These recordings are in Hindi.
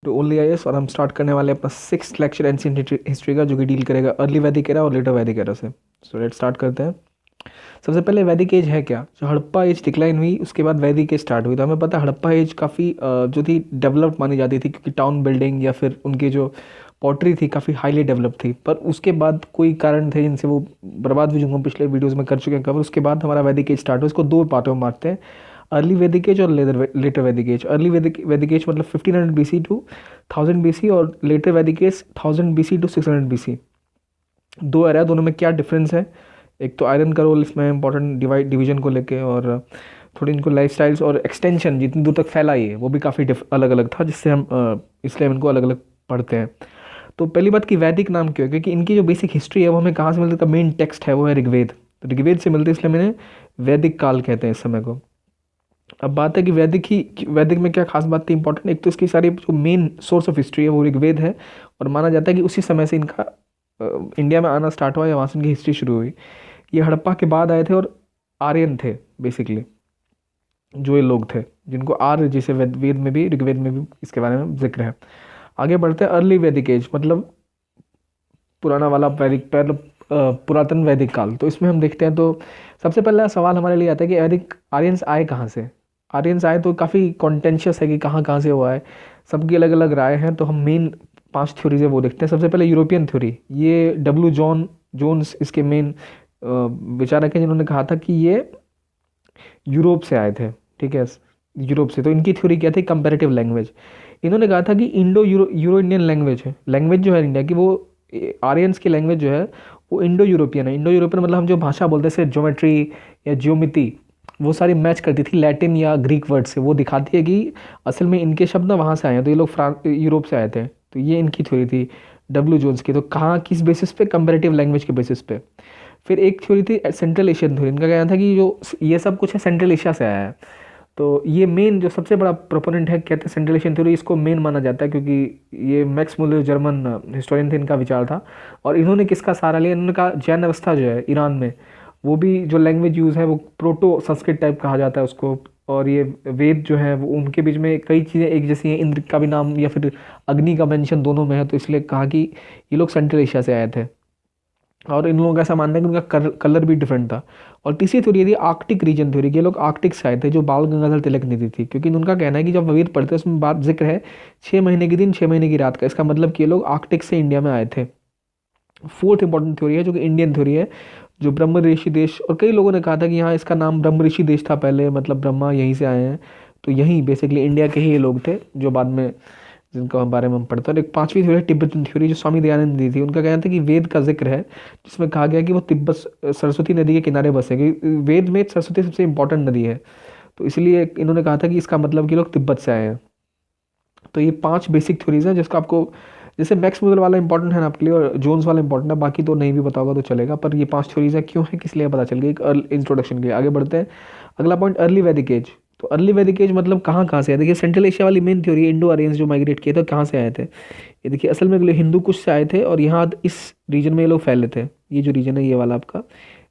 To only IAS. और हम स्टार्ट करने वाले हैं अपना 6th लेक्चर एंशिएंट हिस्ट्री का, जो कि डील करेगा अर्ली वैदिक एरा और लेटर वैदिक एरा से। सो लेट स्टार्ट करते हैं। सबसे पहले वैदिक एज है क्या। जो हड़प्पा एज डिक्लाइन हुई उसके बाद वैदिक एज स्टार्ट हुई। तो हमें पता है हड़प्पा एज काफ़ी जो थी डेवलप्ड मानी जाती थी, क्योंकि टाउन बिल्डिंग या फिर उनकी जो पॉटरी थी काफ़ी हाईली डेवलप थी। पर उसके बाद कोई कारण थे जिनसे वो बर्बाद हुई, जो हम पिछले वीडियोज़ में कर चुके हैं कवर। उसके बाद हमारा वैदिक एज स्टार्ट हुआ। इसको दो पार्टों में बांटते हैं, अर्ली वैदिक एज और लेटर वैदिक एज। अर्ली वैदिक एज मतलब 1500 BC टू 1000 BC, और लेटर वैदिक एज 1000 BC टू 600 BC। दो एरा, दोनों में क्या डिफरेंस है। एक तो आयरन का रोल इसमें इंपॉर्टेंट डिवीजन को लेके, और थोड़ी इनको लाइफ स्टाइल्स और एक्सटेंशन जितनी दूर तक फैला है वो भी काफ़ी अलग अलग था, जिससे हम इसलिए हम इनको अलग अलग पढ़ते हैं। तो पहली बात कि वैदिक नाम क्यों है, क्योंकि इनकी जो बेसिक हिस्ट्री है वो हमें कहाँ से मिलती है। मेन टेक्स्ट है वो है ऋग्वेद। तो ऋग्वेद से मिलती है, इसलिए मैंने वैदिक काल कहते हैं इस समय को। अब बात है कि वैदिक में क्या खास बात थी इंपॉर्टेंट। एक तो इसकी सारी जो मेन सोर्स ऑफ हिस्ट्री है वो ऋग्वेद है, और माना जाता है कि उसी समय से इनका इंडिया में आना स्टार्ट हुआ या वहाँ से इनकी हिस्ट्री शुरू हुई। ये हड़प्पा के बाद आए थे, और आर्यन थे बेसिकली जो ये लोग थे, जिनको आर्य जैसे वेद में भी ऋग्वेद में भी इसके बारे में जिक्र है। आगे बढ़ते हैं। अर्ली वैदिक एज मतलब पुराना वाला वैदिक पुरातन वैदिक काल। तो इसमें हम देखते हैं, तो सबसे पहला सवाल हमारे लिए आता है कि वैदिक आर्यंस आए कहाँ से। आर्यंस आए तो काफ़ी कॉन्टेंशियस है कि कहाँ कहाँ से हुआ है, सबकी अलग अलग राय हैं। तो हम मेन 5 थ्योरीज है वो देखते हैं। सबसे पहले यूरोपियन थ्योरी, ये जोन्स इसके मेन विचारक हैं, जिन्होंने कहा था कि ये यूरोप से आए थे। ठीक है, यूरोप से। तो इनकी थ्योरी क्या थी, कंपैरेटिव लैंग्वेज। इन्होंने कहा था कि इंडो यूरो इंडियन लैंग्वेज है, लैंग्वेज जो है इंडिया की, वो आर्यंस की लैंग्वेज जो है वो इंडो यूरोपियन है। इंडो यूरोपियन मतलब हम जो भाषा बोलते हैं, जैसे ज्योमेट्री या ज्योमिति, वो सारी मैच करती थी लैटिन या ग्रीक वर्ड से। वो दिखाती है कि असल में इनके शब्द ना वहाँ से आए हैं, तो ये लोग यूरोप से आए थे। तो ये इनकी थ्योरी थी डब्ल्यू जोन्स की। तो कहाँ किस बेसिस पे, कंपैरेटिव लैंग्वेज के बेसिस पे। फिर एक थ्योरी थी सेंट्रल एशियन थ्योरी। इनका कहना था कि जो ये सब कुछ है सेंट्रल एशिया से आया है। तो ये मेन जो सबसे बड़ा प्रोपोनेंट है, कहते हैं सेंट्रल एशियन थ्योरी, इसको मेन माना जाता है, क्योंकि ये मैक्स मुलर जर्मन हिस्टोरियन थे, इनका विचार था। और इन्होंने किसका सहारा लिया, इन्होंने कहा जैन अवस्था जो है ईरान में, वो भी जो लैंग्वेज यूज़ है वो प्रोटो संस्कृत टाइप कहा जाता है उसको। और ये वेद जो है वो उनके बीच में कई चीज़ें एक जैसी हैं। इंद्र का भी नाम या फिर अग्नि का मेंशन दोनों में है, तो इसलिए कहा कि ये लोग सेंट्रल एशिया से आए थे। और इन लोगों का ऐसा मानना है कि उनका कलर भी डिफरेंट था। और तीसरी थ्योरी थी आर्कटिक रीजन थ्योरी। ये लोग आर्कटिक से आए थे, जो बाल गंगाधर तिलक ने दी थी। क्योंकि उनका कहना है कि जब वेद पढ़ते हैं उसमें बात जिक्र है 6 महीने के दिन 6 महीने की रात का, इसका मतलब कि ये लोग आर्कटिक से इंडिया में आए थे। फोर्थ इंपॉर्टेंट थ्योरी है जो कि इंडियन थ्योरी है, जो ब्रह्म ऋषि देश। और कई लोगों ने कहा था कि हाँ इसका नाम ब्रह्म ऋषि देश था पहले, मतलब ब्रह्मा यहीं से आए हैं। तो यहीं बेसिकली इंडिया के ही ये लोग थे, जो बाद में जिनका बारे में हम पढ़ते हैं। और एक पांचवी थ्योरी तिब्बतन थ्योरी, जो स्वामी दयानंद दी थी। उनका कहना था कि वेद का जिक्र है जिसमें कहा गया कि वो तिब्बत सरस्वती नदी के किनारे बसे, क्योंकि वेद में सरस्वती सबसे इंपॉर्टेंट नदी है। तो इसलिए इन्होंने कहा था कि इसका मतलब कि लोग तिब्बत से आए हैं। तो ये 5 बेसिक थ्योरीज हैं, जिसका आपको जैसे मैक्स मुलर वाला इंपॉर्टेंट है ना आपके लिए, और जोन्स वाला इंपॉर्टेंट है, बाकी तो नहीं भी पता होगा तो चलेगा। पर ये 5 थ्योरीज हैं, क्यों है किस लिए पता चल गया, एक इंट्रोडक्शन के। आगे बढ़ते हैं। अगला पॉइंट, अर्ली वैदिक एज। तो अर्ली वैदिक एज मतलब कहाँ कहाँ से आए। देखिए सेंट्रल एशिया वाली मेन थ्योरी, इंडो आर्यंस जो माइग्रेट किए थे, कहाँ से आए थे। ये देखिए असल में हिंदू कुश से आए थे, और यहाँ इस रीजन में ये लोग फैले थे। ये जो रीजन है ये वाला आपका,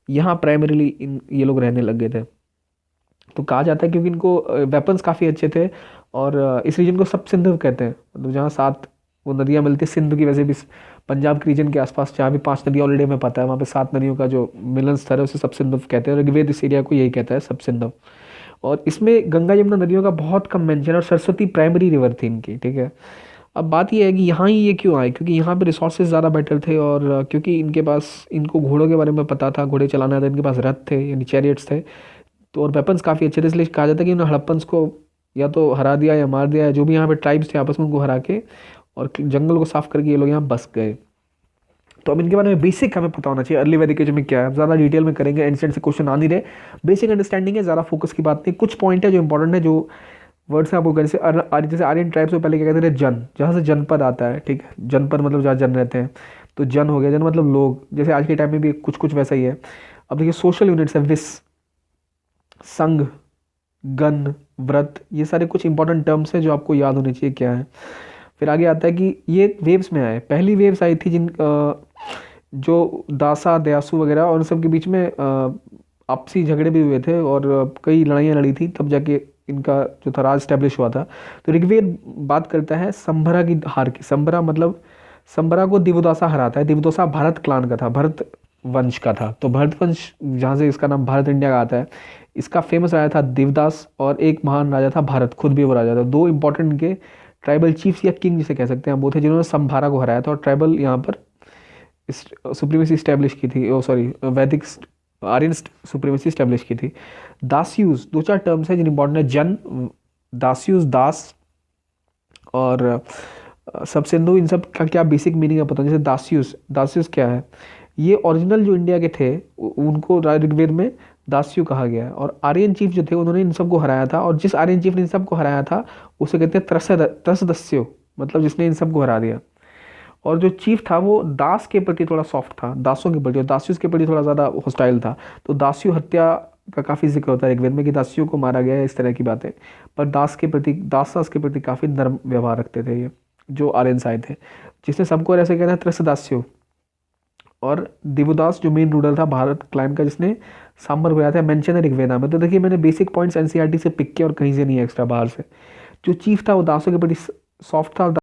यहाँ प्राइमरीली ये लोग रहने लग गए थे। तो कहा जाता है क्योंकि इनको वेपन्स काफ़ी अच्छे थे। और इस रीजन को सब सिंधु कहते हैं, मतलब जहाँ 7 वो नदियाँ मिलती है सिंधु की। वैसे भी पंजाब के रीजन के आसपास जहाँ भी 5 नदियाँ ऑलरेडी हमें पता है, वहाँ पे 7 नदियों का जो मिलन स्थल है उसे सब सिंधु कहते हैं। ऋग्वेद इस एरिया को यही कहता है, सब सिंधु। और इसमें गंगा यमुना नदियों का बहुत कम मेंशन है, और सरस्वती प्राइमरी रिवर थी इनकी। ठीक है, अब बात यह है कि यहाँ ही ये क्यों आए, क्योंकि यहाँ पे रिसोर्सेज ज़्यादा बेटर थे। और क्योंकि इनके पास, इनको घोड़ों के बारे में पता था, घोड़े चलाना था, इनके पास रथ थे यानी चैरियट्स थे। तो और वेपन्स काफ़ी अच्छे थे, इसलिए कहा जाता है कि उन्होंने हड़प्पन्स को या तो हरा दिया या मार दिया, जो भी यहाँ पे ट्राइब्स थे आपस में उनको हरा के, और जंगल को साफ करके ये लोग यहाँ बस गए। तो अब इनके बारे में बेसिक हमें पता होना चाहिए अर्ली वैदिक एज में क्या है। ज़्यादा डिटेल में करेंगे, एंशिएंट से क्वेश्चन आ नहीं रहे, बेसिक अंडरस्टैंडिंग है, ज़्यादा फोकस की बात नहीं। कुछ पॉइंट है जो इंपॉर्टेंट है, जो वर्ड्स हैं आपको कहने से। जैसे आर्यन ट्राइब्स को पहले क्या कहते थे, जन, जहाँ से जनपद आता है। ठीक है, जनपद मतलब जहाँ जन रहते हैं, तो जन हो गया। जन मतलब लोग, जैसे आज के टाइम में भी कुछ कुछ वैसा ही है। अब देखिए सोशल यूनिट्स है, विस, संघ, गण, व्रत, ये सारे कुछ इंपॉर्टेंट टर्म्स हैं जो आपको याद होने चाहिए क्या है। फिर आगे आता है कि ये वेव्स में आए, पहली वेव्स आई थी जिन जो दासा दयासु वगैरह और उन सब के बीच में आपसी झगड़े भी हुए थे, और कई लड़ाइयाँ लड़ी थी, तब जाके इनका जो था राज स्टैब्लिश हुआ था। तो ऋग्वेद बात करता है संभरा की हार की। संभरा मतलब संभरा को दिवोदासा हराता है। दिवोदासा भारत क्लान का था, भरत वंश का था। तो भरत वंश जहाँ से इसका नाम भारत इंडिया का आता है, इसका फेमस राजा था देवदास और एक महान राजा था भारत, खुद भी वो राजा था। दो इंपॉर्टेंट इनके ट्राइबल चीफ्स या किंग जिसे कह सकते हैं वो थे, जिन्होंने संभारा को हराया था और ट्राइबल यहाँ पर सुप्रीमेसी स्टैब्लिश की थी, ओ सॉरी वैदिक आर्यन सुप्रीमेसी स्टैब्लिश की थी। दास्यूस, दो चार टर्म्स है जिन इंपॉर्टेंट है, जन, दास्यूस दास और सबसिंधु, इन सब का क्या बेसिक मीनिंग है पता है। जैसे दास्यूस, दास्यूस क्या है, ये ओरिजिनल जो इंडिया के थे उनको ऋग्वेद में दास्यु कहा गया है। और आर्यन चीफ जो थे उन्होंने इन सबको हराया था, और जिस आर्यन चीफ ने इन सबको हराया था उसे कहते हैं त्रसदस्यु, मतलब जिसने इन सबको हरा दिया। और जो चीफ था वो दास के प्रति थोड़ा सॉफ्ट था, दासों के प्रति, और दास्युस के प्रति थोड़ा ज़्यादा हॉस्टाइल था। तो दास्यु हत्या का काफ़ी जिक्र होता है ऋग्वेद में कि दास्यु को मारा गया है, इस तरह की बातें। पर दास के प्रति, दास के प्रति काफ़ी नर्म व्यवहार रखते थे ये जो आर्यन आए थे, जिसने सबको ऐसे कहना है त्रसदास्यु। और दिवोदास जो मेन रूलर था भारत क्लान का, जिसने सांबर बनाया था, मेंशन है ऋग्वेदा में। तो देखिए मैंने बेसिक पॉइंट्स एनसीईआरटी से पिक किया और कहीं से नहीं एक्स्ट्रा बाहर से। जो चीफ था वो दासों के प्रति सॉफ्ट था और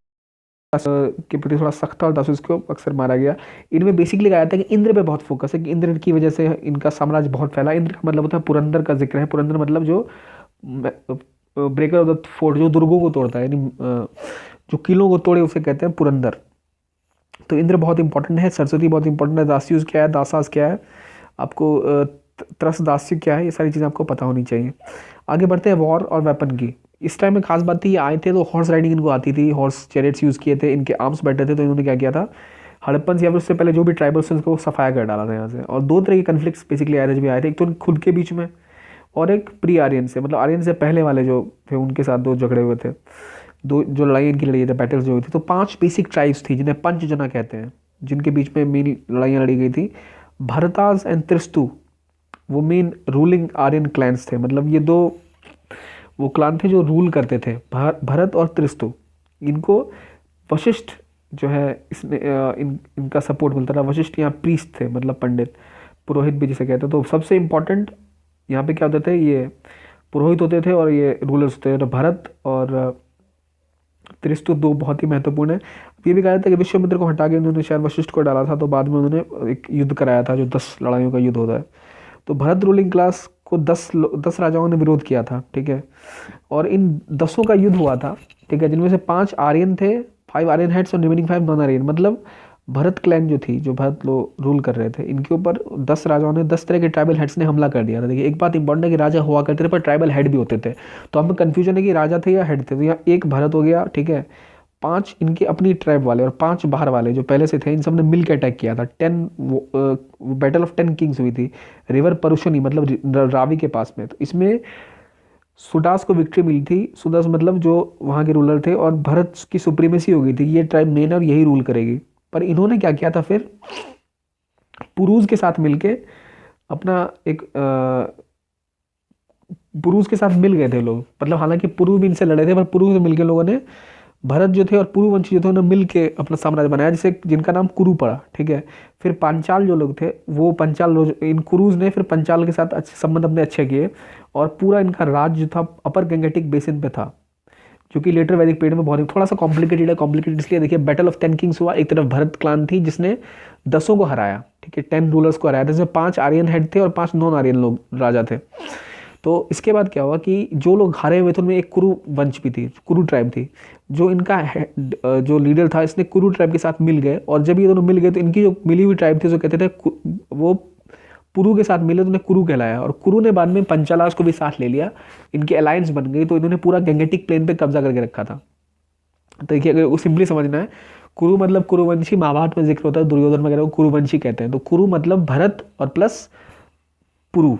के प्रति थोड़ा सख्त था, और दासों को अक्सर मारा गया। इनमें बेसिकली कहा जाता है कि इंद्र पे बहुत फोकस है, कि इंद्र की वजह से इनका साम्राज्य बहुत फैला। इंद्र का मतलब होता है पुरंदर का जिक्र है। पुरंदर मतलब जो ब्रेकर ऑफ द फोर्ट, जो दुर्गों को तोड़ता है, यानी जो किलों को तोड़े उसे कहते हैं पुरंदर। तो इंद्र बहुत इंपॉर्टेंट है, सरस्वती बहुत इंपॉर्टेंट है, दास्यूस क्या है, दासास क्या है, आपको त्रस दास्य क्या है, ये सारी चीज़ें आपको पता होनी चाहिए। आगे बढ़ते हैं वॉर और वेपन की। इस टाइम में खास बात थी, ये आए थे तो हॉर्स राइडिंग इनको आती थी, हॉर्स चैरियट्स यूज़ किए थे, इनके आर्म्स बेटर थे। तो इन्होंने क्या किया था, हड़प्पन या फिर उससे पहले जो भी ट्राइबल्स थे उसको सफाया कर डाला था यहाँ से। और दो तरह के कन्फ्लिक्ट्स बेसिकली आर्यज भी आए थे, एक तो खुद के बीच में और एक प्री आर्यन से, मतलब आर्यन से पहले वाले जो थे उनके साथ दो झगड़े हुए थे, दो जो लड़ाई इनकी लड़ी थे, बैटल्स जो हुई थी। तो 5 बेसिक ट्राइब्स थी जिन्हें पंचजना कहते हैं, जिनके बीच में मेन लड़ाइयाँ लड़ी गई थी। भरतास एंड त्रिस्तु वो मेन रूलिंग आर्यन क्लैंस थे, मतलब ये दो वो क्लान थे जो रूल करते थे, भरत और त्रिस्तु। इनको वशिष्ठ जो है इसने इनका सपोर्ट मिलता था। वशिष्ठ यहाँ प्रीस्ट थे, मतलब पंडित, पुरोहित भी जिसे कहते हैं। तो सबसे इम्पोर्टेंट यहाँ पे क्या होते थे, ये पुरोहित होते थे और ये रूलर्स होते थे। तो भरत और त्रिस्तु दो बहुत ही महत्वपूर्ण है। ये भी कहा जाता है कि विश्वामित्र को हटा के उन्होंने शायद वशिष्ठ को डाला था, तो बाद में उन्होंने एक युद्ध कराया था जो 10 लड़ाइयों का युद्ध होता है। तो भरत रूलिंग क्लास को 10 राजाओं ने विरोध किया था, ठीक है। और इन 10 का युद्ध हुआ था, ठीक है, जिनमें से 5 आर्यन थे, 5 आर्यन हेड्स और रिमेनिंग 5 नॉन आर्यन। मतलब भरत क्लैन जो थी, जो भरत लोग रूल कर रहे थे, इनके ऊपर 10 राजाओं ने, 10 तरह के ट्राइबल हेड्स ने हमला कर दिया था। देखिए एक बात इंपॉर्टेंट है कि राजा हुआ करते थे पर ट्राइबल हेड भी होते थे, तो हमें कन्फ्यूजन है कि राजा थे या हेड थे। तो यहाँ एक भरत हो गया, ठीक है, 5 इनके अपनी ट्राइब वाले और 5 बाहर वाले जो पहले से थे, इन सब ने मिल के अटैक किया था। 10 बैटल ऑफ 10 किंग्स हुई थी रिवर परुशनी, मतलब रावी के पास में। तो इसमें सुदास को विक्ट्री मिली थी। सुदास मतलब जो वहाँ के रूलर थे, और भरत की सुप्रीमेसी हो गई थी, ये ट्राइब मेन है और यही रूल करेगी। पर इन्होंने क्या किया था फिर, पुरूज के साथ मिलके अपना एक पुरूज के साथ मिल गए थे लोग, मतलब हालांकि पुरु भी इनसे लड़े थे, पर पुरु से मिलके लोगों ने, भरत जो थे और पुरुवंशी जो थे, उन्होंने मिल के अपना साम्राज्य बनाया, जिसे जिनका नाम कुरु पड़ा, ठीक है। फिर पांचाल जो लोग थे, वो पंचाल इन कुरुज ने फिर पंचाल के साथ अच्छे संबंध अपने अच्छे किए, और पूरा इनका राज्य जो था अपर गंगेटिक बेसिन पे था, जो कि लेटर वैदिक पीरियड में बहुत थोड़ा सा कॉम्प्लिकेटेड है। कॉम्प्लिकेटेड इसलिए, देखिए बैटल ऑफ 10 किंग्स हुआ, एक तरफ भरत क्लान थी जिसने 10 को हराया, ठीक है, 10 रूलर्स को हराया, जिसमें 5 आर्यन हेड थे और 5 नॉन आर्यन लोग राजा थे। तो इसके बाद क्या हुआ कि जो लोग हारे हुए थे उनमें एक कुरु वंश भी थी, कुरु ट्राइब थी। जो इनका जो लीडर था, इसने कुरु ट्राइब के साथ मिल गए, और जब ये दोनों मिल गए तो इनकी जो मिली हुई ट्राइब थी, जो कहते थे वो पुरु के साथ मिले तो उन्हें कुरु कहलाया। और कुरु ने बाद में पंचालास को भी साथ ले लिया, इनकी अलायंस बन गई। तो इन्होंने पूरा गंगेटिक प्लेन पे कब्जा करके रखा था। तो देखिए अगर सिंपली समझना है, कुरु मतलब कुरुवंशी, महाभारत में जिक्र होता है, दुर्योधन वगैरह को कुरुवंशी कहते हैं। तो कुरु मतलब भरत और प्लस पुरु,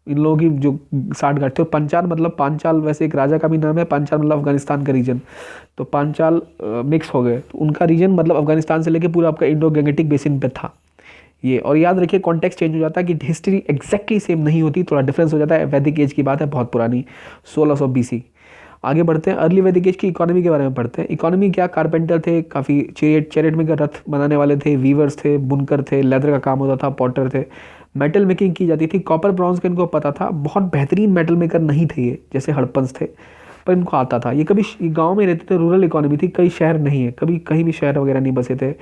इन लोगों की जो साठगांठ थे। और पंचाल मतलब, पांचाल वैसे एक राजा का भी नाम है, पांचाल मतलब अफगानिस्तान का रीजन। तो पांचाल मिक्स हो गए, तो उनका रीजन मतलब अफगानिस्तान से लेके पूरा आपका इंडो गंगेटिक बेसिन पे था ये। और याद रखिए कॉन्टेक्स्ट चेंज हो जाता है कि हिस्ट्री एग्जैक्टली सेम नहीं होती, थोड़ा डिफरेंस हो जाता है। वैदिक एज की बात है, बहुत पुरानी, 1600 BC। आगे बढ़ते हैं, अर्ली वैदिक एज की इकोनॉमी के बारे में पढ़ते हैं। इकोनॉमी क्या, कारपेंटर थे, काफ़ी चैरियट में रथ बनाने वाले थे, वीवर्स थे, बुनकर थे, लेदर का काम होता था, पॉटर थे, मेटल मेकिंग की जाती थी। कॉपर ब्रॉन्ज का इनको पता था, बहुत बेहतरीन मेटल मेकर नहीं थे ये जैसे हड़प्पन्स थे, पर इनको आता था। ये कभी गांव में रहते थे, रूरल इकोनॉमी थी, कई शहर नहीं है, कभी कहीं भी शहर वगैरह नहीं बसे थे।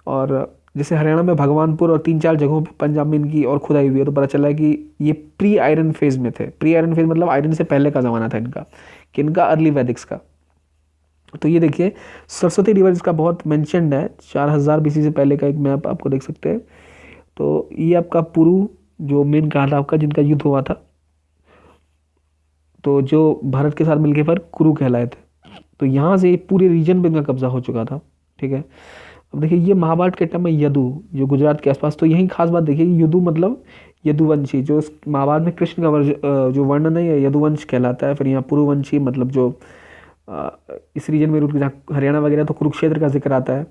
और जैसे हरियाणा में भगवानपुर और 3-4 जगहों पे पंजाब में इनकी और खुदाई हुई है, तो पता चला है कि ये प्री आयरन फेज में थे। प्री आयरन फेज मतलब आयरन से पहले का ज़माना था इनका, कि इनका अर्ली वैदिक्स का। तो ये देखिए सरस्वती रिवर इसका बहुत मेंशनड है, 4000 बीसी से पहले का एक मैप आपको देख सकते हैं। तो ये आपका पुरु जो मेन कहा था आपका, जिनका युद्ध हुआ था, तो जो भारत के साथ मिलके पर कुरु कहलाए थे। तो यहाँ से पूरे रीजन पे इनका कब्जा हो चुका था। ठीक है, अब देखिए ये महाभारत के टाइम में यदु जो गुजरात के आसपास, तो यही खास बात देखिए, यदु मतलब यदुवंशी, जो महाभारत में कृष्ण का जो वर्णन है ये यदुवंश कहलाता है। फिर यहाँ पुरुवंशी मतलब जो इस रीजन में जहाँ हरियाणा वगैरह, तो कुरुक्षेत्र का जिक्र आता है,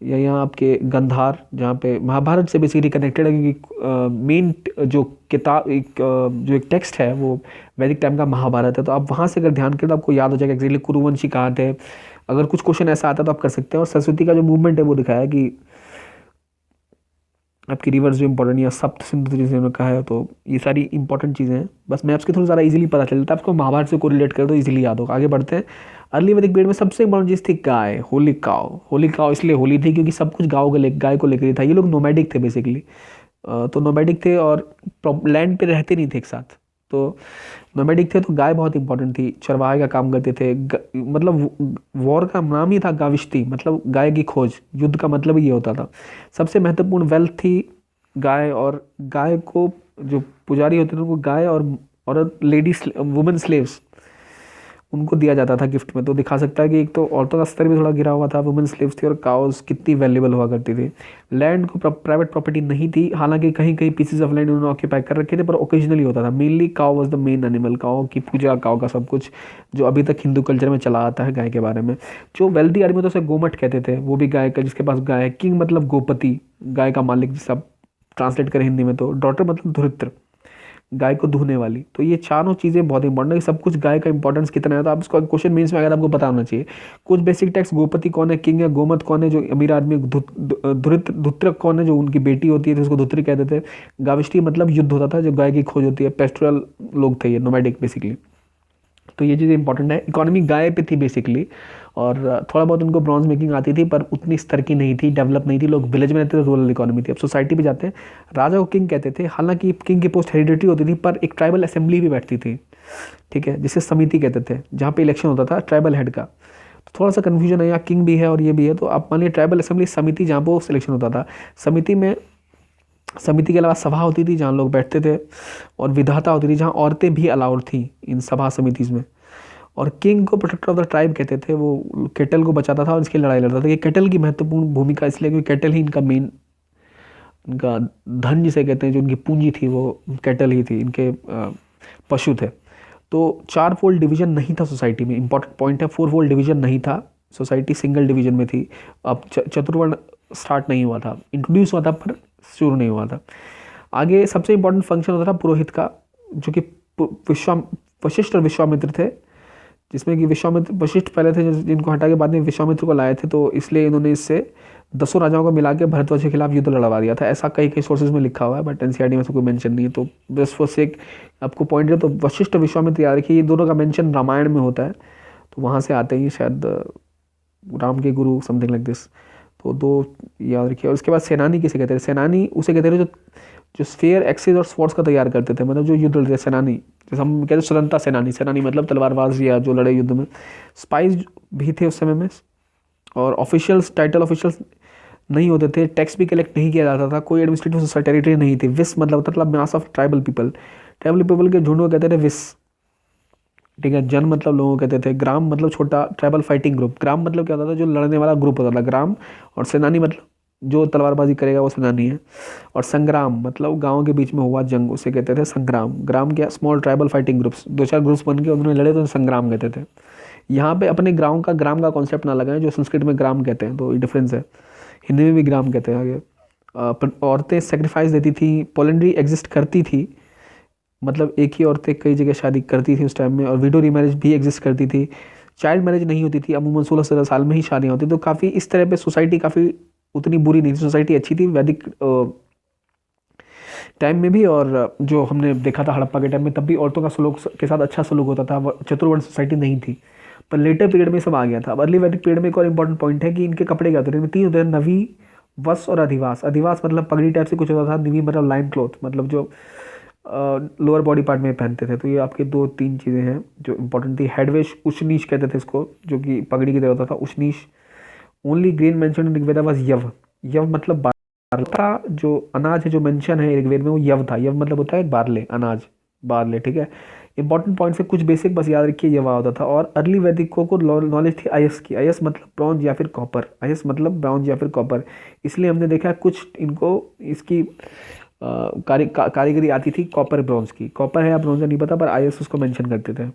या यहाँ आपके गंधार जहाँ पे महाभारत से बेसिकली कनेक्टेड है, क्योंकि मेन जो किताब जो एक टेक्स्ट है वो वैदिक टाइम का महाभारत है। तो आप वहाँ से अगर ध्यान करें तो आपको याद हो जाएगा एक्चुअली कुरुवंशी कहाँ थे। अगर कुछ क्वेश्चन ऐसा आता है तो आप कर सकते हैं। और सरस्वती का जो मूवमेंट है वो दिखाया है कि आपकी रिवर्स जो इंपॉर्टेंट, या सप्त सिंधु जिसे उन्होंने कहा है, तो ये सारी इंपॉर्टेंट चीज़ें हैं। बस मैप्स के थ्रू ज़्यादा इजीली पता चल जाता है आपको, महाभारत से कोरिलेट कर दो इजीली याद होगा। आगे बढ़ते हैं। अर्ली वैदिक पीरियड में सबसे इंपॉर्टेंट चीज़ थी गाय, होली काव। होली काव इसलिए होली थी क्योंकि सब कुछ गाय को लेकर ही था। ये लोग नोमैडिक थे बेसिकली, तो नोमैडिक थे और लैंड पे रहते नहीं थे एक साथ, तो नोमैडिक थे। तो गाय बहुत इंपॉर्टेंट थी, चरवाहे का काम करते थे। मतलब वॉर का नाम ही था गाविश्ती, मतलब गाय की खोज, युद्ध का मतलब ही ये होता था। सबसे महत्वपूर्ण वेल्थ थी गाय, और गाय को जो पुजारी होते थे उनको गाय और लेडीज वुमेन स्लेव्स उनको दिया जाता था गिफ्ट में। तो दिखा सकता है कि एक तो औरतों का स्तर भी थोड़ा गिरा हुआ था, वुमेन स्लेव्स थी, और काउस कितनी वैल्यूबल हुआ करती थी। लैंड को प्राइवेट प्रॉपर्टी नहीं थी, हालांकि कहीं कहीं पीसेस ऑफ लैंड उन्होंने ऑक्यूपाई कर रखे थे, पर ओकेजनली होता था। Mainly cow was the main animal, cow की पूजा, काउ का सब कुछ जो अभी तक हिंदू कल्चर में चला आता है गाय के बारे में। जो वेल्दी आदमी होता है उसे गोमट कहते थे, वो भी गाय का, जिसके पास गाय है। किंग मतलब गोपति, गाय का मालिक, जिसे आप ट्रांसलेट करें हिंदी में। तो डॉटर मतलब धुरित्र, गाय को दुहने वाली। तो ये चारों चीज़ें बहुत इंपॉर्टेंट है कि सब कुछ गाय का इंपॉर्टेंस कितना है। तो आप इसको क्वेश्चन मीन्स में अगर आपको पता होना चाहिए कुछ बेसिक टैक्स, गोपति कौन है, किंग है, गोमत कौन है जो अमीर आदमी, धुत्र कौन है जो उनकी बेटी होती है तो उसको धुत्री कहते थे। गाविष्ठी मतलब युद्ध होता था, जो गाय की खोज होती है। पेस्टोरल लोग थे ये, नोमैडिक बेसिकली। तो ये चीज़ इंपॉर्टेंट है। इकोनॉमी गाय पे थी बेसिकली, और थोड़ा बहुत उनको ब्रॉन्ज मेकिंग आती थी, पर उतनी स्तर की नहीं थी, डेवलप नहीं थी। लोग विलेज में रहते थे, रूरल इकोनॉमी थी। अब सोसाइटी पे जाते हैं। राजा को किंग कहते थे, हालांकि किंग की पोस्ट हेरिडिटरी होती थी, पर एक ट्राइबल असेंबली भी बैठती थी, ठीक है, जिसे समिति कहते थे, जहाँ पे इलेक्शन होता था ट्राइबल हेड का। तो थोड़ा सा कन्फ्यूजन है, यहाँ किंग भी है और ये भी है। तो आप मान लीजिए ट्राइबल असेंबली समिति, जहाँ पर सिलेक्शन होता था। समिति के अलावा सभा होती थी जहाँ लोग बैठते थे, और विधाता होती थी जहाँ औरतें भी अलाउड थी इन सभा समितिज में। और किंग को प्रोटेक्टर ऑफ द ट्राइब कहते थे, वो केटल को बचाता था और इसकी लड़ाई लड़ता था। ये केटल की महत्वपूर्ण भूमिका इसलिए क्योंकि केटल ही इनका मेन, इनका धन जिसे कहते हैं, जो इनकी पूंजी थी वो केटल ही थी, इनके पशु थे। तो 4 फोल्ड डिवीजन नहीं था सोसाइटी में, इंपॉर्टेंट पॉइंट है। 4 फोल्ड डिवीजन नहीं था, सोसाइटी सिंगल डिवीजन में थी। अब चतुर्वर्ण स्टार्ट नहीं हुआ था, इंट्रोड्यूस हुआ था पर शुरू नहीं हुआ था। आगे सबसे इंपॉर्टेंट फंक्शन होता था पुरोहित का, जो कि वशिष्ठ और विश्वामित्र थे, जिसमें कि विश्वामित्र, वशिष्ठ पहले थे जिनको हटा के बाद में विश्वामित्र को लाए थे। तो इसलिए इन्होंने इससे 10 राजाओं को मिला के भरतवंश के खिलाफ युद्ध लड़वा दिया था। ऐसा कई कई सोर्सेज में लिखा हुआ है, बट एनसीईआरटी में से कोई मेंशन नहीं है। तो बस फॉर सेक आपको पॉइंट है, तो वशिष्ठ और विश्वामित्र याद रखिए, ये दोनों का मेंशन रामायण में होता है, तो वहाँ से आते ही शायद राम के गुरु समथिंग लाइक दिस। तो 2 याद रखिए। और उसके बाद सेनानी किसे कहते थे? सेनानी उसे कहते थे जो स्फेयर, एक्सिस और स्वॉर्ड्स का तैयार करते थे, मतलब जो युद्ध लड़ते थे। सेनानी जैसे हम कहते हैं स्वतंत्रता सेनानी, सेनानी मतलब तलवारबाज या जो लड़े युद्ध में। स्पाइस भी थे उस समय में, और ऑफिशियल्स, टाइटल ऑफिशियल्स नहीं होते थे। टैक्स भी कलेक्ट नहीं किया जाता था, कोई एडमिनिस्ट्रेटिव टेरिटरी नहीं थी। विस मतलब होता था mass of tribal people, tribal people के झुंड को कहते थे विस, ठीक है। जन मतलब लोगों को कहते थे। ग्राम मतलब छोटा ट्राइबल फाइटिंग ग्रुप। ग्राम मतलब क्या होता था? जो लड़ने वाला ग्रुप होता था, ग्राम। और सेनानी मतलब जो तलवारबाजी करेगा वो सेनानी है। और संग्राम मतलब गांव के बीच में हुआ जंग, उसे कहते थे संग्राम। ग्राम क्या? Small tribal fighting groups, 2-4 groups बन के उन्होंने लड़े तो संग्राम कहते थे। यहाँ पे अपने ग्राम का कॉन्सेप्ट ना लगाएं, जो संस्कृत में ग्राम कहते हैं, तो ये डिफरेंस है। हिंदी में भी ग्राम कहते हैं। आगे औरतें सेक्रीफाइस देती थी, पोलेंड्री एग्जिस्ट करती थी, मतलब एक ही औरतें कई जगह शादी करती थी उस टाइम में। और विडो रीमैरिज भी एग्जिस्ट करती थी। चाइल्ड मैरिज नहीं होती थी, अमूमन 16-17 साल में ही शादियाँ होती। तो काफ़ी इस तरह पे सोसाइटी काफ़ी उतनी बुरी नहीं थी, सोसाइटी अच्छी थी। वैदिक टाइम में भी, और जो हमने देखा था हड़प्पा के टाइम में, तब भी औरतों का सलूक के साथ अच्छा सलूक होता था, चतुर्वर्ण सोसाइटी नहीं थी, पर लेटर पीरियड में सब आ गया था। अब अर्ली वैदिक पीरियड में एक और इंपॉर्टेंट पॉइंट है कि इनके कपड़े क्या होते थे, इनमें 3 होते हैं, नवी, वस और अधिवास। अधिवास मतलब पगड़ी टाइप से कुछ होता था, निवी मतलब लाइन क्लॉथ, मतलब जो लोअर बॉडी पार्ट में पहनते थे। तो ये आपके 2-3 चीज़ें हैं जो इंपॉर्टेंट थी। हेडवेश, उशनीश कहते थे इसको, जो कि पगड़ी की तरह होता था, उशनीश। Only grain mention in Rigveda was यव। यव मतलब बारले का जो अनाज है जो मेंशन है ऋग्वेद में, वो यव था। यव मतलब होता है बारले, अनाज, बारले, ठीक है। इंपॉर्टेंट पॉइंट से कुछ बेसिक बस याद रखिए, यवा होता था। और अर्ली वैदिकों को नॉलेज थी अयस की। अयस मतलब ब्रॉन्ज या फिर कॉपर। अयस मतलब ब्रॉन्ज या फिर कॉपर। इसलिए हमने देखा कुछ इनको इसकी कारीगरी आती थी कॉपर ब्रॉन्ज की। कॉपर है या ब्रॉन्ज है नहीं पता, पर आईएस उसको मेंशन करते थे।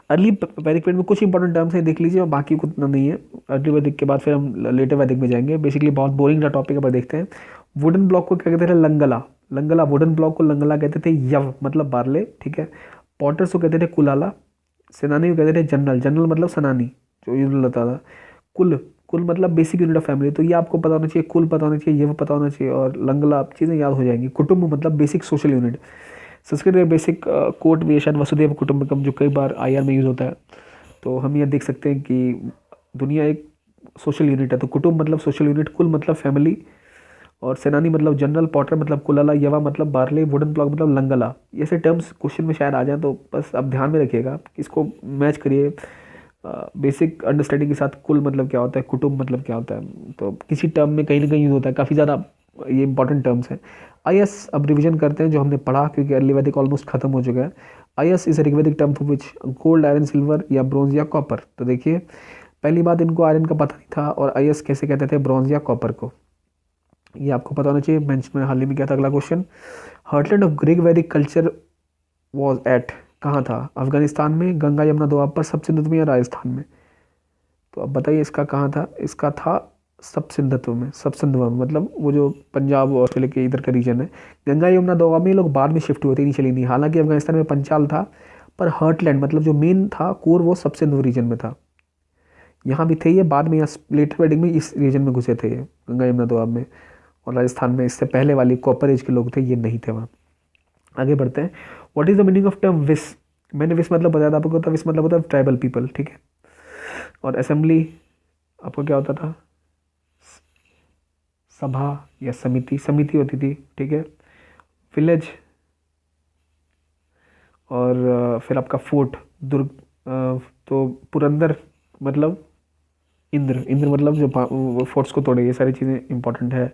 अर्ली वैदिक पीरियड में कुछ इंपॉर्टेंट टर्म्स है, देख लीजिए, और बाकी कुछ उतना नहीं है। अर्ली वैदिक के बाद फिर हम लेटर वैदिक में जाएंगे। बेसिकली बहुत बोरिंग सा टॉपिक है, पर देखते हैं। वुडन ब्लॉक को क्या कहते थे, लंगला। लंगला, वुडन ब्लॉक को लंगला कहते थे। यव मतलब बारले, ठीक है। पॉटर्स को कहते थे कुलाला। सेनानी को कहते थे जनरल। जनरल मतलब सेनानी, जो युद्ध लड़ता था। कुल, कुल मतलब बेसिक यूनिट ऑफ फैमिली। तो ये आपको पता होना चाहिए, कुल पता होना चाहिए, ये पता होना चाहिए, और लंगला चीज़ें याद हो जाएंगी। कुटुंब मतलब बेसिक सोशल यूनिट। संस्कृत में बेसिक कोट भी है शायद, वसुदेव कुटुंबकम, जो कई बार आईआर में यूज़ होता है। तो हम ये देख सकते हैं कि दुनिया एक सोशल यूनिट है। तो कुटुंब मतलब सोशल यूनिट, कुल मतलब फैमिली, और सेनानी मतलब जनरल, पॉटर मतलब कुलाला, यवा मतलब बारले, वुडन ब्लॉक मतलब लंगला। ऐसे टर्म्स क्वेश्चन में शायद आ जाए, तो बस आप ध्यान में रखिएगा, इसको मैच करिए बेसिक अंडरस्टैंडिंग के साथ। कुल मतलब क्या होता है, कुटुंब मतलब क्या होता है, तो किसी टर्म में कहीं ना कहीं यूज होता है। काफ़ी ज़्यादा ये इंपॉर्टेंट टर्म्स हैं। आईएस अब रिवीजन करते हैं जो हमने पढ़ा, क्योंकि अर्ली वैदिक ऑलमोस्ट खत्म हो चुका है। Ayas is Rigvedic term for which gold, iron, silver या ब्रॉन्ज या कॉपर। तो देखिए, पहली बात, इनको आयरन का पता नहीं था, और आईएस कैसे कहते थे ब्रॉन्ज या कॉपर को, ये आपको पता होना चाहिए। बेंच में हाल ही में क्या था, अगला क्वेश्चन। हार्टलैंड ऑफ ग्रीक वैदिक कल्चर वॉज एट, कहाँ था, अफगानिस्तान में, गंगा यमुना दोआब पर, सब सिंधु में, या राजस्थान में। तो अब बताइए इसका कहाँ था, इसका था सब सिंधुत्व में। सब सिंधुत्व में मतलब वो जो पंजाब और ऑस्ट्रेलिया के इधर का रीजन है। गंगा यमुना दोआब में ये लोग बाद में शिफ्ट हुए थे, इनिशियली नहीं। हालांकि अफगानिस्तान में पंचाल था, पर हार्टलैंड मतलब जो मेन था कोर, वो सब सिंधु रीजन में था। यहाँ भी थे ये, बाद में यहाँ लेटर वेडिंग में इस रीजन में घुसे थे ये, गंगा यमुना दोआब में। और राजस्थान में इससे पहले वाली कॉपर एज के लोग थे, ये नहीं थे वहाँ। आगे बढ़ते हैं। What is the meaning of term विस। मैंने विस मतलब बताया था आपको, होता विस मतलब होता है ट्राइबल पीपल, ठीक है। और असेंबली आपको क्या होता था, सभा या समिति, समिति होती थी, ठीक है। विलेज, और फिर आपका फोर्ट, दुर्ग। तो पुरंदर मतलब इंद्र, इंद्र मतलब जो फोर्ट्स को तोड़े। ये सारी चीज़ें इंपॉर्टेंट है।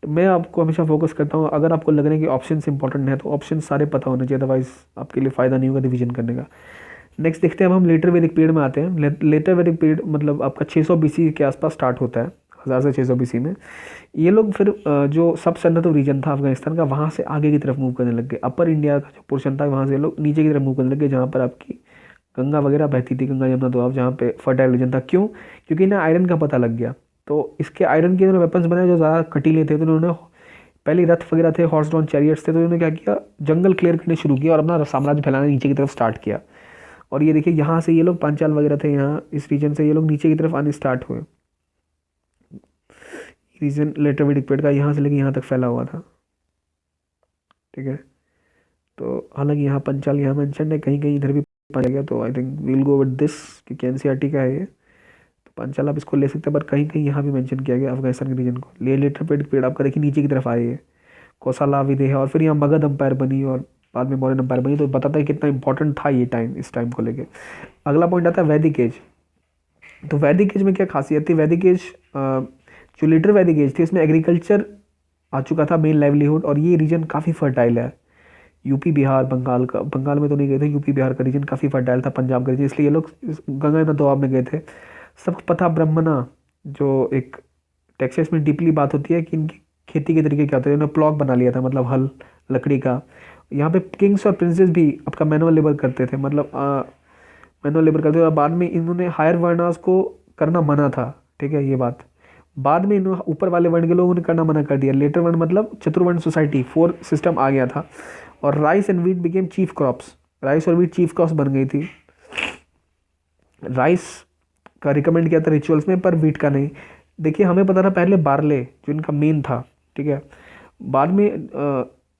तो मैं आपको हमेशा फोकस करता हूँ, अगर आपको लग रहा है कि ऑप्शन इंपॉर्टेंट है, तो ऑप्शन सारे पता होने चाहिए, अदरवाइज आपके लिए फ़ायदा नहीं होगा रिवीजन करने का। नेक्स्ट देखते हैं, अब हम लेटर वैदिक पीरियड में आते हैं। लेटर वैदिक पीरियड मतलब आपका 600 बीसी के आसपास स्टार्ट होता है, 1000 से 600 बीसी में। ये लोग फिर जो सब सिंधु रीजन था अफगानिस्तान का, वहाँ से आगे की तरफ मूव करने लग गए। अपर इंडिया का जो पोर्शन था, वहाँ से ये लोग नीचे की तरफ मूव करने लग गए, जहाँ पर आपकी गंगा वगैरह बहती थी, गंगा यमुना दोआब, जहाँ पे फर्टाइल रीजन था। क्यों? क्योंकि इन्हें आयरन का पता लग गया। तो इसके आयरन के उन्होंने वेपन्स बनाए जो ज़्यादा कटीले थे। तो उन्होंने पहले रथ वगैरह थे, हॉर्स ड्रॉन चैरियट्स थे, तो उन्होंने क्या किया, जंगल क्लियर करने शुरू किया और अपना साम्राज्य फैलाना नीचे की तरफ स्टार्ट किया। और ये देखिए, यहाँ से ये लोग पांचाल वगैरह थे, यहाँ इस रीजन से ये लोग नीचे की तरफ आने स्टार्ट हुए। रीजन लेटर वैदिक पीरियड का यहाँ से लेकर यहाँ तक फैला हुआ था, ठीक है। तो हालांकि यहाँ पंचाल यहाँ मेंशन है, कहीं कहीं इधर भी पाया गया। तो I think we'll go with this, क्योंकि एनसीईआरटी का है ये। तो पंचाल आप इसको ले सकते हैं, पर कहीं कहीं यहाँ भी मेंशन किया गया अफगानिस्तान के रीजन को। लेटर वैदिक पीरियड आपका देखिए नीचे की तरफ आए है, कोसाला विदेह, और फिर यहाँ मगध अंपायर बनी, और बाद में मौर्यन अंपायर बनी। तो बताता है कितना इंपॉर्टेंट था ये टाइम, इस टाइम को लेके। अगला पॉइंट आता है वैदिक एज। तो वैदिक एज में क्या खासियत थी, वैदिक एज जो लेटर वैदिक एज थी, इसमें एग्रीकल्चर आ चुका था मेन लाइवलीहुड, और ये रीजन काफ़ी फर्टाइल है। यूपी बिहार बंगाल का, बंगाल में तो नहीं गए थे, यूपी बिहार का रीजन काफ़ी फर्टाइल था, पंजाब का रीजन, इसलिए ये लोग गंगा नदी दोआब में गए थे। सबको पता ब्रह्मणा, जो एक टेक्सास में डीपली बात होती है कि इनकी खेती के तरीके क्या होते हैं। इन्होंने प्लॉग बना लिया था, मतलब हल लकड़ी का। यहाँ पे किंग्स और प्रिंसेस भी आपका मैनुअल लेबर करते थे, मतलब मैनुअल लेबर करते थे। और बाद में इन्होंने हायर वर्णास को करना मना था, ठीक है, ये बात। बाद में इन्होंने ऊपर वाले वर्ण के लोगों ने करना मना कर दिया। लेटर वर्ण मतलब चतुर्वर्ण सोसाइटी, 4 सिस्टम आ गया था। और rice and wheat became chief crops, rice और वीट चीफ क्रॉप्स बन गई थी। राइस का रिकमेंड किया था रिचुअल्स में, पर वीट का नहीं। देखिए, हमें पता था पहले बारले जो इनका मेन था, ठीक है, बाद में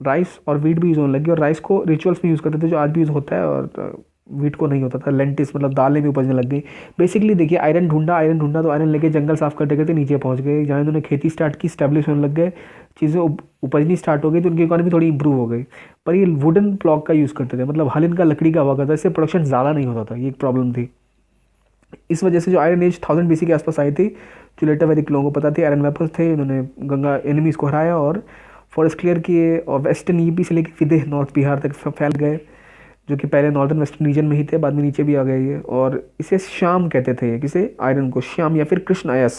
राइस और वीट भी यूज़ होने लगी, और राइस को रिचुअल्स में यूज़ करते थे जो आज भी यूज़ होता है, और वीट को नहीं होता था। लेंटिस मतलब दालें भी उपजने लग गई। बेसिकली देखिए, आयरन ढूंढा तो आयरन लेके जंगल साफ करते करते नीचे पहुंच गए। जहाँ इन्होंने खेती स्टार्ट की, स्टैब्लिश होने लग गए, चीज़ें उपजनी स्टार्ट हो गई, तो उनकी इकॉनमी थोड़ी इंप्रूव हो गई। पर ये वुडन प्लॉग का यूज़ करते थे, मतलब हल इनका लकड़ी का हुआ करता था, इससे प्रोडक्शन ज़्यादा नहीं होता था, ये एक प्रॉब्लम थी। इस वजह से जो आयरन एज 1000 BC के आसपास आई थी, जो लेटर वैदिक लोगों को पता थी, आयरन वेपन्स थे, इन्होंने गंगा एनिमीज़ को हराया और फॉरेस्ट क्लियर किए, और वेस्टर्न यूपी से लेकर विदेह नॉर्थ बिहार तक फैल गए, जो कि पहले नॉर्दर्न वेस्टर्न रीजन में ही थे, बाद में नीचे भी आ गए ये। और इसे श्याम कहते थे, किसे, आयरन को श्याम, या फिर कृष्ण अयस।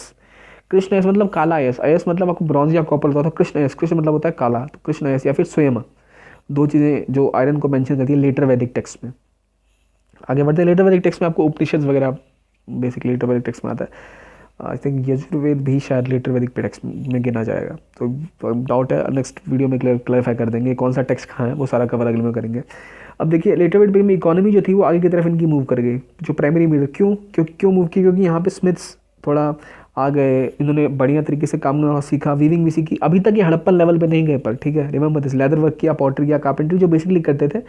कृष्ण अयस मतलब काला अयस, अयस मतलब आपको ब्रॉन्ज या कॉपर होता था, कृष्ण अयस, कृष्ण मतलब होता है काला, तो कृष्ण अयस या फिर स्वयं, दो चीज़ें जो आयरन को मेंशन करती है लेटर वैदिक टेक्स्ट में। आगे बढ़ते हैं, लेटर वैदिक टेक्स्ट में आपको उपनिषद वगैरह बेसिकली लेटर वैदिक टेक्स्ट में आता है। आई थिंक यजुर्वेद भी शायद लेटर वैदिक टेक्स्ट में गिना जाएगा, तो डाउट है, नेक्स्ट वीडियो में क्लैरिफाई कर देंगे कौन सा टेक्स्ट कहाँ है, वो सारा कवर अगले में करेंगे। अब देखिए, लेटर वैदिक में इकोनॉमी जो थी वो आगे की तरफ इनकी मूव कर गई, जो प्राइमरी मिल, क्यों मूव की, क्योंकि यहाँ पे स्मिथ्स थोड़ा आ गए, इन्होंने बढ़िया तरीके से काम करना सीखा, वीविंग भी सीखी। अभी तक ये हड़प्पन लेवल पे नहीं गए, पर ठीक है, रिमेंबर दिस, लेदर वर्क किया, पॉटरी किया, कार्पेंट्री जो बेसिकली करते थे,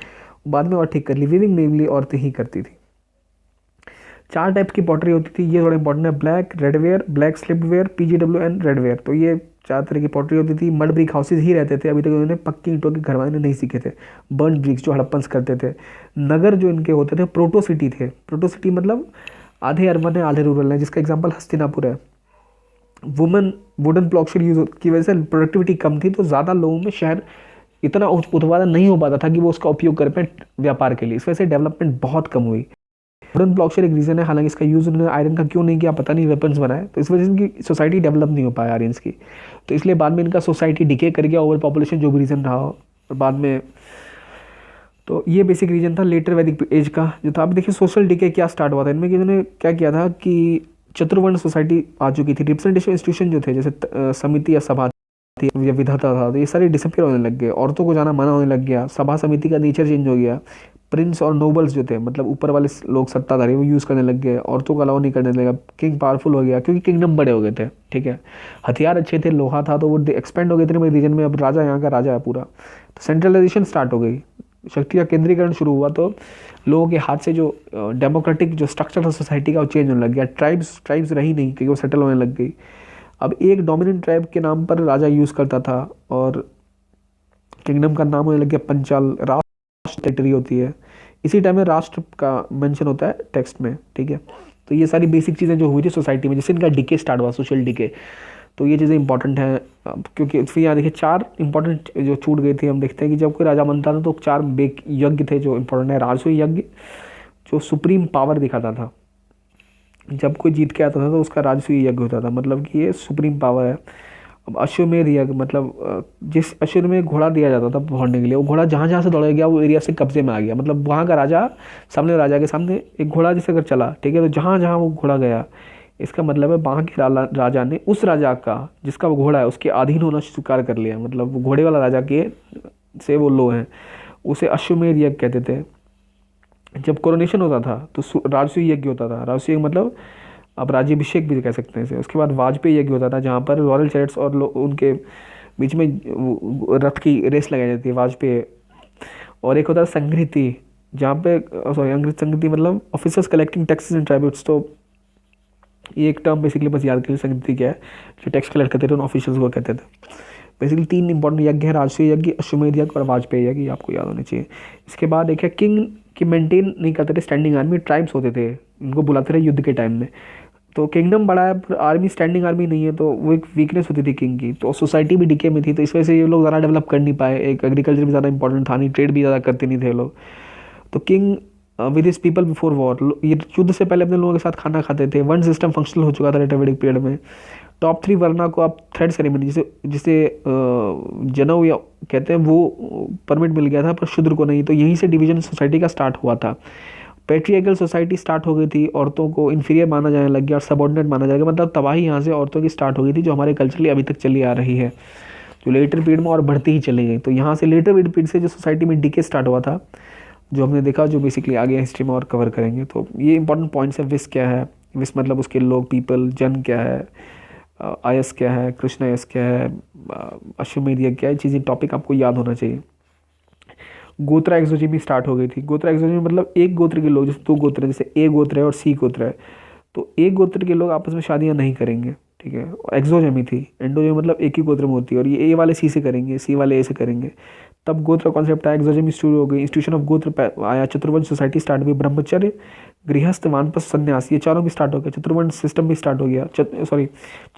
बाद में और ठीक कर ली। वीविंग मेनली औरतें ही करती थी। 4 टाइप की पॉटरी होती थी, ये थोड़ा इंपॉर्टेंट है, black redware, black slipware, PGW and redware. तो ये 4 तरह की पॉटरी होती थी। मड ब्रिक हाउसेज ही रहते थे, अभी तक उन्होंने पक्की ईंटों के घर वाले नहीं सीखे थे। बर्न ब्रिक्स जो हड़प्पन्स करते थे। नगर जो इनके होते थे प्रोटो सिटी थे, प्रोटो सिटी मतलब आधे अर्बन है आधे रूरल है, जिसका एग्जाम्पल हस्तिनापुर है। वुडन ब्लॉक्स यूज की वजह से प्रोडक्टिविटी कम थी, तो ज़्यादा लोगों में शहर इतना उत्पादन नहीं हो पाता था कि वो उसका उपयोग कर पाए व्यापार के लिए, इस वजह से डेवलपमेंट बहुत कम हुई। वुडन ब्लॉक्स एक रीज़न है, हालांकि इसका यूज़ उन्होंने आयरन का क्यों नहीं किया पता नहीं, वेपन्स बनाए, तो इस वजह से इनकी सोसाइटी डेवलप नहीं हो पाया आयरन्स की, तो इसलिए बाद में इनका सोसाइटी डिके कर गया, ओवर पॉपुलेशन जो भी रीज़न रहा हो, और बाद में तो ये बेसिक रीजन था लेटर वैदिक एज का जो था। अब देखिए सोशल डिके क्या स्टार्ट हुआ था इनमें, कि इन्होंने क्या किया था कि चतुर्वर्ण सोसाइटी आ चुकी थी, रिप्रेजेंटेशन इंस्टीट्यूशन जो थे, जैसे समिति या सभा थी या विधाता था, तो ये सारे डिसअपियर होने लग गए, औरतों को जाना मना होने लग गया, सभा समिति का नेचर चेंज हो गया। प्रिंस और नोबल्स जो थे, मतलब ऊपर वाले लोग सत्ताधारी, वो यूज़ करने लग गए, औरतों को अलाउ नहीं करने लगा। किंग पावरफुल हो गया क्योंकि किंगडम बड़े हो गए थे, ठीक है, हथियार अच्छे थे, लोहा था, तो वो एक्सपेंड हो गए थे रीजन में, अब राजा यहाँ का राजा है पूरा, तो सेंट्रलाइजेशन स्टार्ट हो गई, शक्ति का केंद्रीकरण शुरू हुआ, तो लोगों के हाथ से जो डेमोक्रेटिक जो स्ट्रक्चर था सोसाइटी का वो चेंज होने लग गया। ट्राइब्स रही नहीं क्योंकि वो सेटल होने लग गई। अब एक डोमिनेंट ट्राइब के नाम पर राजा यूज़ करता था, और किंगडम का नाम होने लग गया पंचाल, राष्ट्र टेरिटरी होती है। इसी टाइम में राष्ट्र का मेंशन होता है टेक्स्ट में, ठीक है। तो ये सारी बेसिक चीज़ें जो हुई थी सोसाइटी में, जिससे इनका डिके स्टार्ट हुआ, सोशल डिके, तो ये चीज़ें इंपॉर्टेंट हैं। क्योंकि फिर यहाँ देखिए 4 इंपॉर्टेंट जो छूट गई थी, हम देखते हैं कि जब कोई राजा बनता था तो 4 यज्ञ थे जो इंपॉर्टेंट है। राजसूय यज्ञ जो सुप्रीम पावर दिखाता था, जब कोई जीत के आता था तो उसका राजसूय यज्ञ होता था, मतलब कि ये सुप्रीम पावर है। अब अश्वमेध यज्ञ मतलब जिस अश्व में घोड़ा दिया जाता था दौड़ने के लिए, वो घोड़ा जहाँ जहाँ से दौड़ गया वो एरिया से कब्जे में आ गया, मतलब वहाँ का राजा सामने राजा के सामने एक घोड़ा जैसे अगर चला, ठीक है, तो जहाँ जहाँ वो घोड़ा गया, इसका मतलब है वहाँ के राजा ने उस राजा का जिसका वो घोड़ा है उसके अधीन होना स्वीकार कर लिया, मतलब वो घोड़े वाला राजा के से वो लो हैं, उसे अश्वमेध यज्ञ कहते थे। जब कोरोनेशन होता था तो राजसूय यज्ञ होता था, राजसूय मतलब आप राज्याभिषेक भी कह सकते हैं इसे। उसके बाद वाजपेयी यज्ञ होता था, जहाँ पर रॉयल चैरिट्स और उनके बीच में रथ की रेस लगाई जाती है, वाजपेयी। और एक होता है संघृति, जहाँ पे संघृति मतलब ऑफिसर्स कलेक्टिंग टैक्सेस एंड ट्राइब्यूट्स। तो ये एक टर्म बेसिकली बस याद करिए, संघृति क्या है, जो टैक्स कलेक्ट करते थे उन ऑफिसर्स को कहते थे। बेसिकली 3 इंपॉर्टेंट यज्ञ है, राजसूय यज्ञ, अश्वमेध यज्ञ और वाजपेयी यज्ञ, आपको याद होने चाहिए। इसके बाद एक है किंग की मेंटेन नहीं करते थे स्टैंडिंग आर्मी, ट्राइब्स होते थे, उनको बुलाते थे युद्ध के टाइम में। तो किंगडम बड़ा है पर आर्मी स्टैंडिंग आर्मी नहीं है, तो वो एक वीकनेस होती थी किंग की। तो सोसाइटी भी डिके में थी, तो इस वजह से ये लोग ज़्यादा डेवलप कर नहीं पाए। एक एग्रीकल्चर भी ज़्यादा इंपॉर्टेंट था नहीं, ट्रेड भी ज़्यादा करते नहीं थे लोग। तो king with his people before war, ये युद्ध से पहले अपने लोगों के साथ खाना खाते थे। वन सिस्टम फंक्शनल हो चुका था लेटर वैदिक पीरियड में। टॉप 3 वर्ना को आप थ्रेड सेरेमनी जिसे जनऊ या कहते हैं वो परमिट मिल गया था, पर शूद्र को नहीं। तो यहीं से डिवीजन सोसाइटी का स्टार्ट हुआ था। पैट्रियार्कल सोसाइटी स्टार्ट हो गई थी, औरतों को इन्फीरियर माना जाने लग गया और सबऑर्डिनेट माना जाएगा, मतलब तबाही यहाँ से औरतों की स्टार्ट हो गई थी, जो हमारे कल्चरली अभी तक चली आ रही है, जो लेटर पीरियड में और बढ़ती ही चली गई। तो यहाँ से लेटर पीरियड से जो सोसाइटी में डिके स्टार्ट हुआ था, जो हमने देखा, जो बेसिकली आगे हिस्ट्री में और कवर करेंगे। तो ये इंपॉर्टेंट पॉइंट्स है। विस क्या है, विस मतलब उसके लोग, पीपल, जन क्या है, आयस क्या है, कृष्ण आयस क्या है, अश्वमेध यज्ञ क्या है, चीज़ें टॉपिक आपको याद होना चाहिए। गोत्रा एक्सोजिमी स्टार्ट हो गई थी। गोत्रा एक्सोजिमी मतलब एक गोत्र के लोग, जैसे दो गोत्र हैं, जैसे ए गोत्र है और सी गोत्र है, तो एक गोत्र के लोग आपस में शादियां नहीं करेंगे, ठीक है। एक्सोजेमी थी। एंडोजेमी मतलब एक ही गोत्र में होती है, और ये ए वाले सी से करेंगे, सी वाले ए से करेंगे। तब गोत्र कॉन्सेप्ट आया, एक्सोजेमी शुरू हो गई, इंस्टीट्यूशन ऑफ गोत्र आया, चतुर्वंश सोसाइटी स्टार्ट हुई, ब्रह्मचर्य, गृहस्थ, वानप्रस्थ, संन्यास, ये चारों भी स्टार्ट हो गया, चतुर्वर्ण सिस्टम भी स्टार्ट हो गया,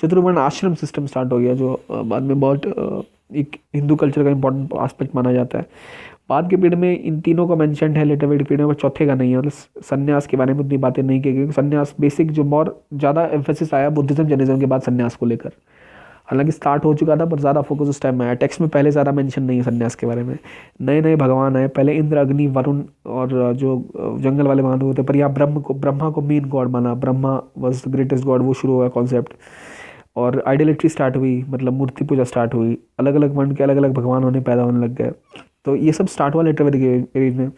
चतुर्वर्ण आश्रम सिस्टम स्टार्ट हो गया, जो बाद में बहुत एक हिंदू कल्चर का इंपॉर्टेंट एस्पेक्ट माना जाता है। बाद के पीरियड में इन तीनों का मेंशन है, लेटर वेडिक पीरियड में चौथे का नहीं है, मतलब संन्यास के बारे में उतनी बातें नहीं की, क्योंकि संन्यास बेसिक जो और ज़्यादा एम्फेसिस आया बुद्धिज्म जैनिज्म के बाद संन्यास को लेकर। हालांकि स्टार्ट हो चुका था पर ज़्यादा फोकस उस टाइम में आया, टेक्स्ट में पहले ज़्यादा मेंशन नहीं है संन्यास के बारे में। नए नए भगवान आए, पहले इंद्र, अग्नि, वरुण और जो जंगल वाले महादेव होते, पर यहाँ ब्रह्मा को मेन गॉड माना, Brahma was the greatest God, वो शुरू हुआ कॉन्सेप्ट। और आइडोलिट्री स्टार्ट हुई, मतलब मूर्ति पूजा स्टार्ट हुई, अलग अलग वर्ण के अलग अलग भगवान होने पैदा होने लग गए। तो ये सब स्टार्ट हुआ लेटर वैदिक एज में।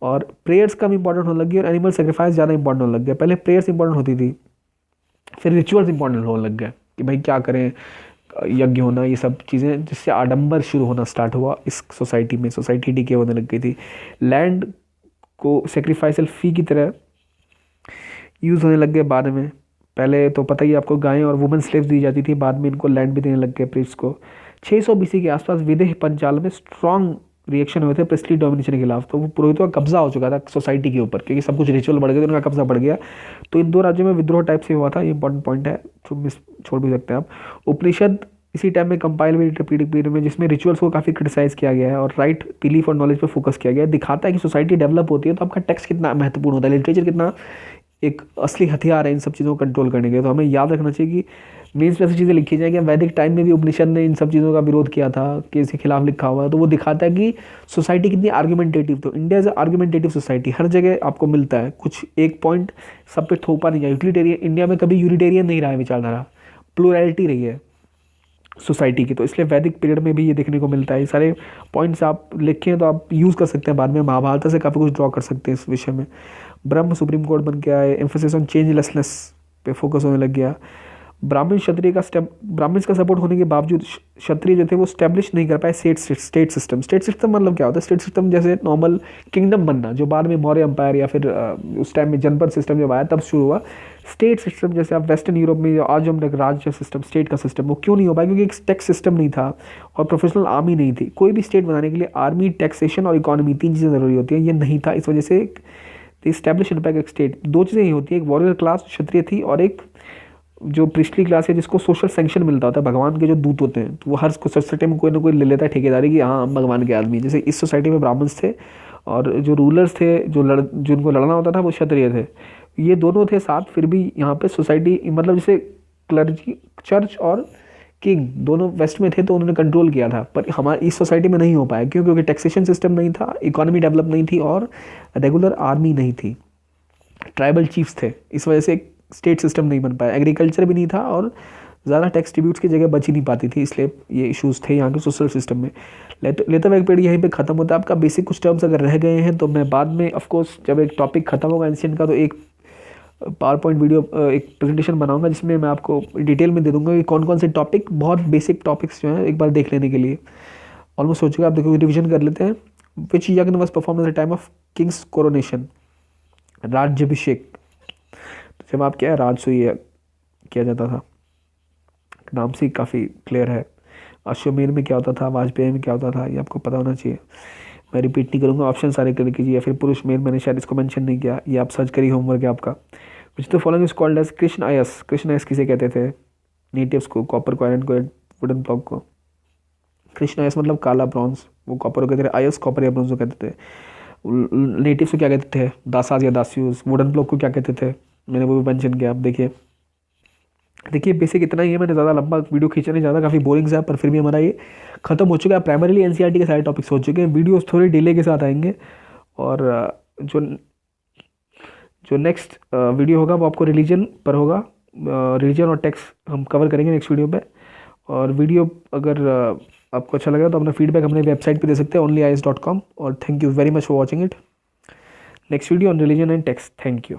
और प्रेयर्स कम इंपॉर्टेंट होने लगी और एनिमल सेक्रीफाइस ज़्यादा इंपॉर्टेंट होने लग गया। पहले प्रेयर्स इंपॉर्टेंट होती थी, फिर रिचुअल्स इंपॉर्टेंट होने लग गए कि भाई क्या करें, यज्ञ होना, ये सब चीज़ें, जिससे आडंबर शुरू होना स्टार्ट हुआ इस सोसाइटी में। सोसाइटी डीके होने लग गई थी, लैंड को सेक्रीफाइसल फी की तरह यूज़ होने लग गए बाद में। पहले तो पता ही आपको, गायें और वुमेन स्लेव्स दी जाती थी, बाद में इनको लैंड भी देने लग गए प्रीस्ट को। 600 बीसी के आसपास विदेह पंचाल में स्ट्रॉन्ग रिएक्शन हुए थे प्रिस्टली डोमिनेशन के खिलाफ। तो वो पुरोहितों का कब्जा हो चुका था सोसाइटी के ऊपर, क्योंकि सब कुछ रिचुअल बढ़ गया तो उनका कब्जा बढ़ गया। तो इन दो राज्यों में विद्रोह टाइप से हुआ था, ये इंपॉर्टेंट पॉइंट है, तो मिस छोड़ भी सकते हैं आप। उपनिषद इसी टाइम में कंपाइल हुई पीरियड में, जिसमें रिचुअल्स को काफ़ी क्रिटिसाइज किया गया है और राइट बिलीफ और नॉलेज पर फोकस किया गया है। दिखाता है कि सोसाइटी डेवलप होती है तो आपका टेक्स्ट कितना महत्वपूर्ण होता है, लिटरेचर कितना एक असली हथियार है इन सब चीज़ों को कंट्रोल करने के। तो हमें याद रखना चाहिए कि मीन्स में ऐसी चीज़ें लिखी जाए कि वैदिक टाइम में भी उपनिषद ने इन सब चीज़ों का विरोध किया था, कि इसके खिलाफ लिखा हुआ है। तो वो दिखाता है कि सोसाइटी कितनी आर्गुमेंटेटिव। तो इंडिया इज़ आर्गुमेंटेटिव सोसाइटी, हर जगह आपको मिलता है, कुछ एक पॉइंट सब पे थोपा नहीं जाए। यूटिलिटेरियन इंडिया में कभी यूनिटेरियन नहीं रहा है विचारधारा, प्लूरैलिटी रही है सोसाइटी की। तो इसलिए वैदिक पीरियड में भी ये देखने को मिलता है। ये सारे पॉइंट्स आप लिखें तो आप यूज़ कर सकते हैं बाद में, महाभारत से काफ़ी कुछ ड्रॉ कर सकते हैं इस विषय में। ब्रह्म सुप्रीम कोर्ट बन के आए, एम्फोसिस ऑन चेंजलेसनेस पे फोकस होने लग गया। ब्राह्मण क्षत्रिय का ब्राह्मण्स का सपोर्ट होने के बावजूद क्षत्रिय जो थे वो स्टैब्लिश नहीं कर पाए स्टेट सिस्टम। स्टेट सिस्टम मतलब क्या होता है? स्टेट सिस्टम जैसे नॉर्मल किंगडम बनना, जो बाद में मौर्य एम्पायर या फिर उस टाइम में जनपद सिस्टम जब आया तब शुरू हुआ। स्टेट सिस्टम जैसे आप वेस्टर्न यूरोप में आज जो हम राज्य सिस्टम, स्टेट का सिस्टम, वो क्यों नहीं हो पाया? क्योंकि एक टैक्स सिस्टम नहीं था और प्रोफेशनल आर्मी नहीं थी। कोई भी स्टेट बनाने के लिए आर्मी, टैक्सेशन और इकोनॉमी, तीन चीज़ें ज़रूरी होती हैं, ये नहीं था। इस वजह से इस्टेब्लिश इम्पैक्ट एक स्टेट, दो चीज़ें ही होती हैं, एक वॉरियर क्लास क्षत्रिय थी और एक जो प्रिस्टली क्लास है जिसको सोशल सैंक्शन मिलता होता है, भगवान के जो दूत होते हैं। तो वो हर सोसाइटी में कोई ना कोई ले लेता है ठेकेदारी कि हाँ हम भगवान के आदमी। जैसे इस सोसाइटी में ब्राह्मण्स थे और जो रूलर्स थे, जिनको लड़ना होता था वो क्षत्रिय थे। ये दोनों थे साथ, फिर भी यहाँ पे सोसाइटी, मतलब जैसे क्लर्जी, चर्च और किंग दोनों वेस्ट में थे तो उन्होंने कंट्रोल किया था। पर हमारी इस सोसाइटी में नहीं हो पाया, क्यों? क्योंकि टैक्सेशन सिस्टम नहीं था, इकोनॉमी डेवलप नहीं थी और रेगुलर आर्मी नहीं थी, ट्राइबल चीफ्स थे। इस वजह से स्टेट सिस्टम नहीं बन पाया, एग्रीकल्चर भी नहीं था और ज़्यादा टैक्स ट्रिब्यूट्स की जगह बच ही नहीं पाती थी। इसलिए ये इश्यूज़ थे यहाँ के सोशल सिस्टम में। लेटर वेग पीरियड यहीं पे ख़त्म होता है। आपका बेसिक कुछ टर्म्स अगर रह गए हैं तो मैं बाद में ऑफकोर्स जब एक टॉपिक ख़त्म होगा एंशिएंट का तो एक पावर पॉइंट वीडियो, एक प्रेजेंटेशन बनाऊंगा जिसमें मैं आपको डिटेल में दे दूंगा कि कौन कौन से टॉपिक, बहुत बेसिक टॉपिक्स जो हैं एक बार देख लेने के लिए। ऑलमोस्ट हो चुका है, आप देखो रिविजन कर लेते हैं। विच यज्ञ was perform at the time of Kings coronation, राज्याभिषेक। जब आप क्या है राजसूय किया जाता था, नाम से काफ़ी क्लियर है। अश्वमेध में क्या होता था, वाजपेयी में क्या होता था, ये आपको पता होना चाहिए। मैं रिपीट नहीं करूँगा, ऑप्शन सारे कर कीजिए, या फिर पुरुष मेल, मैंने शायद इसको मेंशन नहीं किया, ये आप सर्च करिए, होमवर्क है आपका। Which the following is called as krishna ayas. Krishna आयस किसे कहते थे? नेटिव्स को, कॉपर को, आयरन को, वुडन ब्लॉक को। कृष्ण आयस मतलब काला ब्रॉन्ज, वो कॉपर को कहते थे, आयस कॉपर या ब्रॉन्ज को कहते थे। नेटिव्स को क्या कहते थे? दासाज या दास्यूज। वुडन ब्लॉक को क्या कहते थे? मैंने वो भी मेंशन किया। आप देखिए बेसिक इतना ही है। मैंने ज़्यादा लंबा वीडियो खींचा नहीं, ज़्यादा काफ़ी बोरिंग सा, पर फिर भी हमारा ये खत्म हो चुका है। प्राइमरीली एनसीईआरटी के सारे टॉपिक्स हो चुके हैं, वीडियोस थोड़ी डिले के साथ आएंगे और जो नेक्स्ट वीडियो होगा वो आपको रिलीजन पर होगा। रिलीजन और टेक्स्ट हम कवर करेंगे नेक्स्ट वीडियो पे। और वीडियो अगर आपको अच्छा लगा तो अपना फीडबैक अपने वेबसाइट पे दे सकते हैं onlyis.com। और thank you very much for watching it. Next video on religion and text. Thank you.